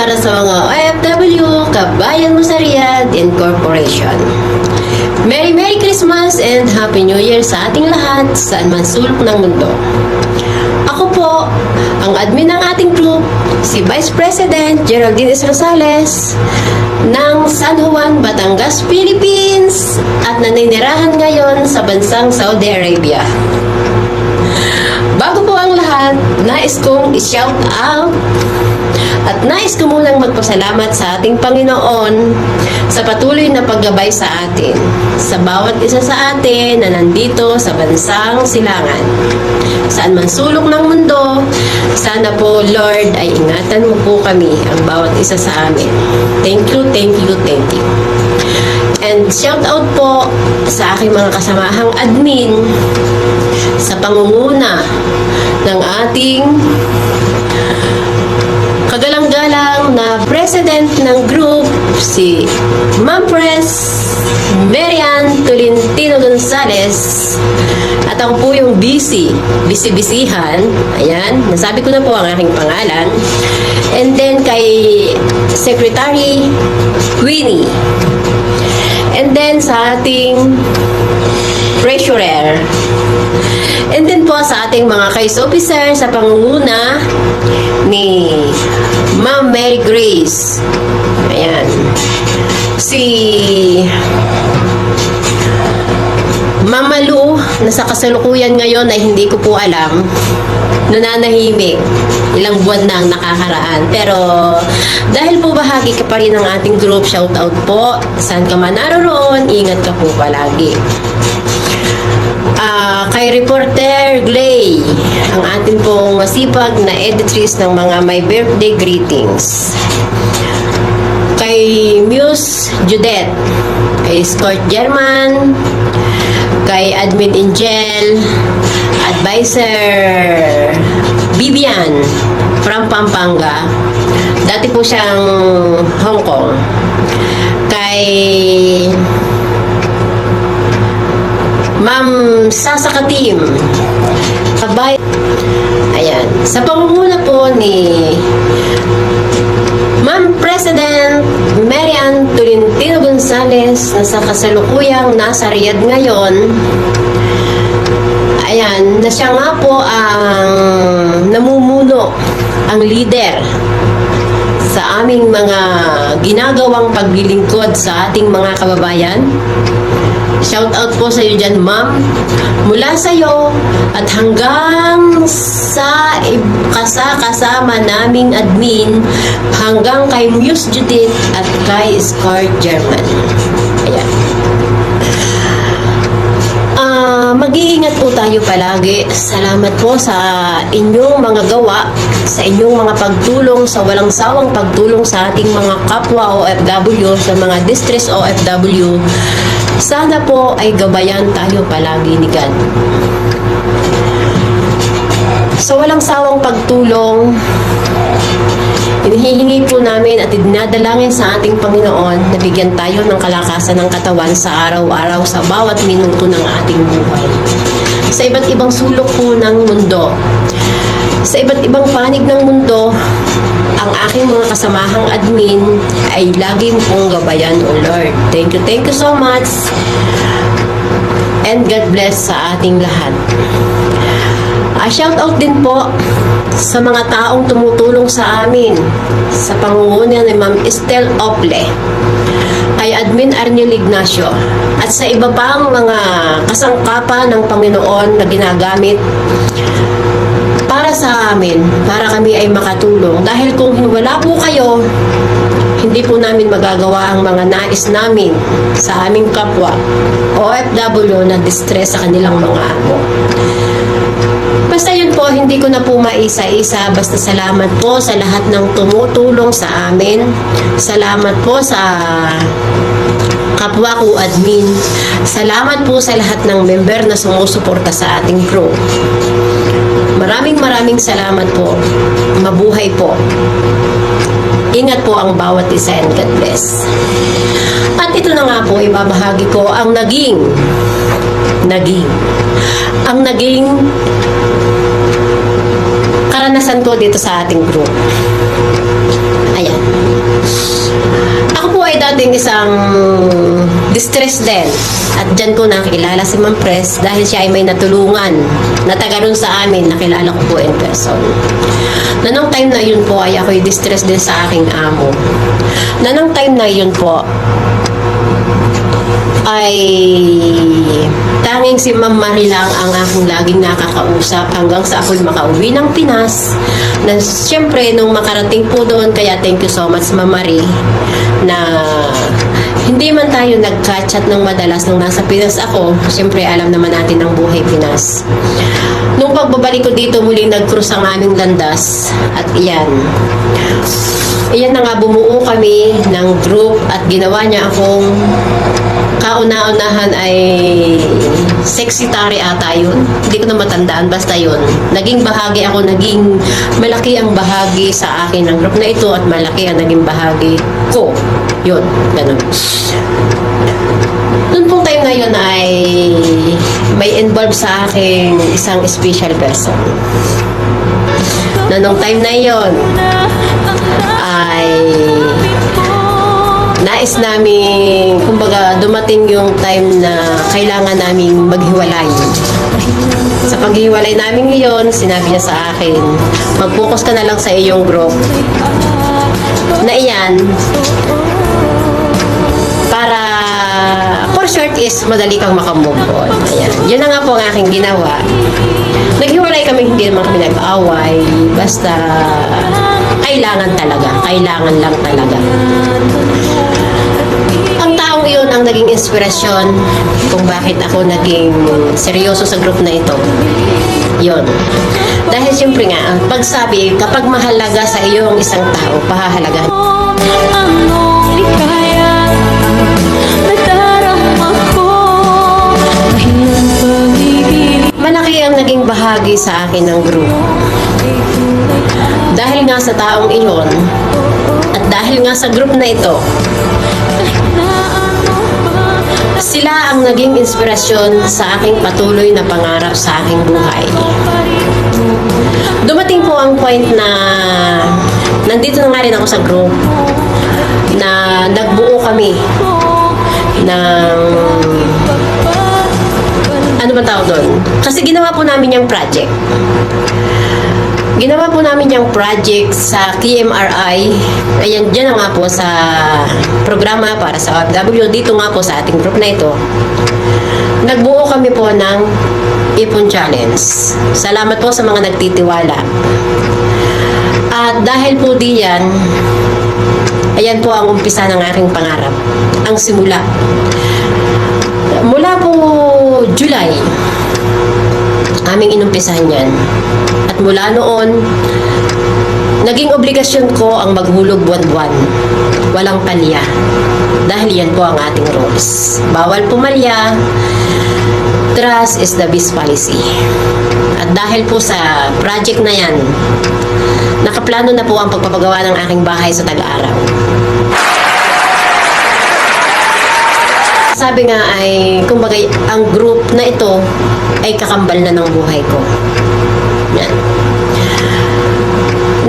para sa mga OFW, kabayan mo sa Riyadh Incorporation. Merry Christmas and Happy New Year sa ating lahat saan man sulok ng mundo. Ako po, ang admin ng ating group, si Vice President Geraldine S. Rosales ng San Juan, Batangas, Philippines at naninirahan ngayon sa bansang Saudi Arabia. Bago po ang lahat, nais kong i-shout out at nais ko munang magpasalamat sa ating Panginoon sa patuloy na paggabay sa atin, sa bawat isa sa atin na nandito sa bansang silangan. Saan man sulok ng mundo, sana po Lord ay ingatan mo po kami, ang bawat isa sa amin. Thank you. And shout out po sa aking mga kasamahang admin sa pangunguna ng ating kagalang-galang na president ng group, si Ma'am Pres Marian Tolentino Gonzales. At ako po yung busy-busyhan. Ayan, nasabi ko na po ang aking pangalan. And then kay Secretary Queenie. And then sa ating treasurer. And then po sa ating mga case officer sa pangunguna ni Ma'am Mary Grace. Ayan. Si Mama Lu, na sa kasalukuyan ngayon ay hindi ko po alam, nananahimik. Ilang buwan na ang nakakaraan. Pero dahil po bahagi ka pa rin ng ating group, shout out po. Saan ka man naroon, ingat ka po palagi. Kay Reporter Glay, ang atin pong masipag na editress ng mga my birthday greetings. Kay Muse Judette, kay Scott German, kay Admin Angel, Advisor Bibian from Pampanga. Dati po siyang Hong Kong. Kay Ma'am Sasa Katim, kabay. Ayan. Sa pangunguna po ni Ma'am President Marian Tolentino Gonzales na sa kasalukuyang nasa Riyadh ngayon. Ayan, na siya nga po ang namumuno, ang leader sa aming mga ginagawang paglilingkod sa ating mga kababayan. Shout out po sa iyo dyan, ma'am. Mula sa iyo at hanggang sa kasama naming admin, hanggang kay Muse Judith at kay Scott German. Ayan. Mag-iingat po tayo palagi. Salamat po sa inyong mga gawa, sa inyong mga pagtulong, sa walang sawang pagtulong sa ating mga kapwa OFW, sa mga distress OFW. Sana po ay gabayan tayo palagi ni God. Sa walang sawang pagtulong, hinihingi po namin at dinadalangin sa ating Panginoon na bigyan tayo ng kalakasan ng katawan sa araw-araw, sa bawat minuto ng ating buhay. Sa iba't ibang sulok po ng mundo, sa iba't ibang panig ng mundo, ang aking mga kasamahang admin ay lagi pong gabayan, O Lord. Thank you so much. And God bless sa ating lahat. Shout out din po sa mga taong tumutulong sa amin sa pangunguna ni Ma'am Estel Ople, kay Admin Arnel Ignacio, at sa iba pang mga kasangkapan ng Panginoon na ginagamit para sa amin, para kami ay makatulong. Dahil kung wala po kayo, hindi po namin magagawa ang mga nais namin sa aming kapwa OFW na distress sa kanilang mga amo. Basta yun po, hindi ko na po maisa-isa. Basta salamat po sa lahat ng tumutulong sa amin. Salamat po sa kapwa ko admin. Salamat po sa lahat ng member na sumusuporta sa ating group. Maraming salamat po. Mabuhay po. Ingat po ang bawat isa, and God bless. At ito na nga po, ibabahagi ko ang naging karanasan ko dito sa ating group. Ayan. Ako po ay dating isang distress din. At dyan ko nakilala si Ma'am Pres dahil siya ay may natulungan na taga ron sa amin. Nakilala ko po in person. Na nung time na yun po ay ako'y distress din sa aking amo. Na nung time na yun po ay tanging si Ma'am Marie lang ang aking laging nakakausap hanggang sa ako'y makauwi ng Pinas. Na siyempre nung makarating po doon, kaya thank you so much Ma'am Marie na hindi man tayo nagka-chat ng madalas nung nasa Pinas ako. Siyempre alam naman natin ang buhay Pinas. Nung pagbabalik ko dito, muling nag-cruise ang aming landas at iyan na nga, bumuo kami ng group at ginawa niya akong kauna-unahan ay secretary ata yun. Hindi ko na matandaan, basta yun. Naging bahagi ako, naging malaki ang bahagi sa akin ng group na ito at malaki ang naging bahagi ko. Yun, ganun. Noon pong time na yun ay may involved sa akin isang special person. Na nung time na yun ay nais namin, kumbaga dumating yung time na kailangan naming maghiwalay. Sa paghiwalay namin ngayon, sinabi niya sa akin, mag-focus ka na lang sa iyong group. Na iyan, para for short is madali kang makamove on. Ayan. Yun na nga po ang aking ginawa. Naghiwalay kami, hindi naman kami nag-away. Basta kailangan lang talaga. Ang taong iyon ang naging inspirasyon kung bakit ako naging seryoso sa group na ito. Yun. Dahil siyempre nga, ang pagsabi, kapag mahalaga sa iyo ang isang tao, pahahalagahan. Anong likaya nadarama ko, mahirang pag-ibig. Malaki ang naging bahagi sa akin ng group. Dahil nga sa taong iyon, at dahil nga sa group na ito, sila ang naging inspirasyon sa aking patuloy na pangarap sa aking buhay. Dumating po ang point na nandito na nga rin ako sa group na nagbuo kami ng ano ba tawag doon? Kasi ginawa po namin yung project. Ginawa po namin yung project sa KMRI. Ayan, dyan nga po sa programa para sa OFW. Dito nga po sa ating group na ito. Nagbuo kami po ng Ipon Challenge. Salamat po sa mga nagtitiwala. At dahil po diyan, ayan po ang umpisa ng aking pangarap. Ang simula. Mula po July, aming inumpisahan yan. At mula noon, naging obligasyon ko ang maghulog buwan-buwan. Walang palya. Dahil yan po ang ating rules. Bawal pumalya. Trust is the best policy. At dahil po sa project na yan, nakaplano na po ang pagpapagawa ng aking bahay sa Tag-Araw. Sabi nga ay, kumbaga, ang group na ito ay kakambal na ng buhay ko. Yan.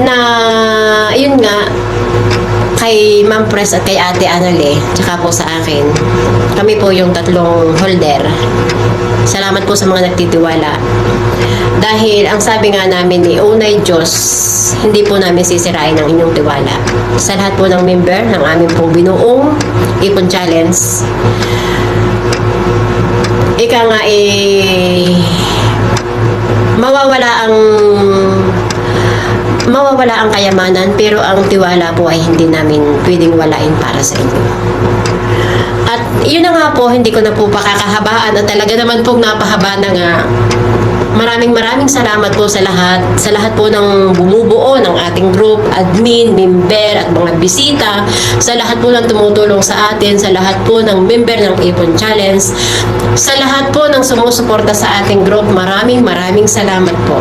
Na, yun nga, kay Ma'am Pres at kay Ate Anale, tsaka po sa akin, kami po yung tatlong holder. Salamat po sa mga nagtitiwala. Dahil ang sabi nga namin ni Unay Diyos, hindi po namin sisirain ang inyong tiwala. Sa lahat po ng member ng aming pong binuong Ipon Challenge, ika nga mawawala ang kayamanan, pero ang tiwala po ay hindi namin pwedeng walain para sa inyo. At yun na nga po, hindi ko na po pakakahabaan at talaga naman pong napahaba na nga. Maraming salamat po sa lahat po ng bumubuo ng ating group, admin, member at mga bisita, sa lahat po ng tumutulong sa atin, sa lahat po ng member ng Ipon Challenge, sa lahat po ng sumusuporta sa ating group. Maraming salamat po.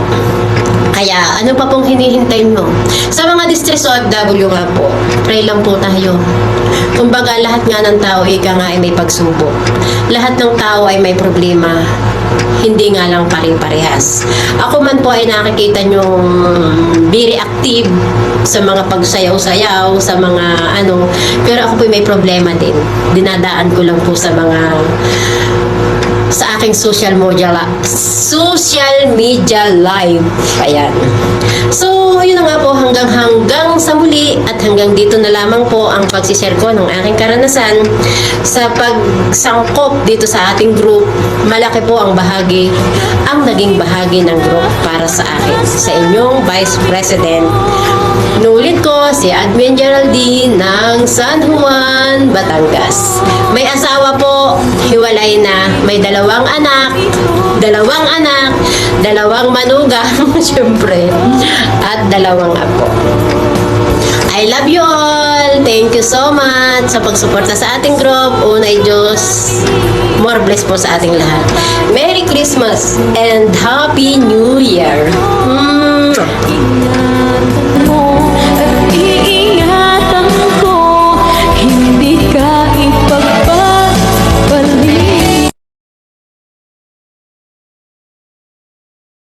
Kaya, ano pa pong hinihintay nyo? Sa mga distress OFW nga po, pray lang po tayo. Kumbaga, lahat nga ng tao, ika nga ay may pagsubok. Lahat ng tao ay may problema. hindi nga lang pare-parehas. Ako man po ay nakikita nyong very active sa mga pagsayaw-sayaw, sa mga ano, pero ako po may problema din. Dinadaan ko lang po sa aking social media live. Ayan. So, yun na nga po, hanggang sa muli at hanggang dito na lamang po ang pagsishare ko ng aking karanasan sa pagsangkop dito sa ating group. Malaki po ang naging bahagi ng group para sa akin, sa inyong Vice President. Nulit ko, si Admin Geraldine ng San Juan, Batangas. May asawa po, hiwalay na, may dalawang manugang, syempre, at dalawang apo. I love you all. Thank you so much sa pagsuporta sa ating group. Unay Diyos, more bless po sa ating lahat. Merry Christmas and Happy New Year.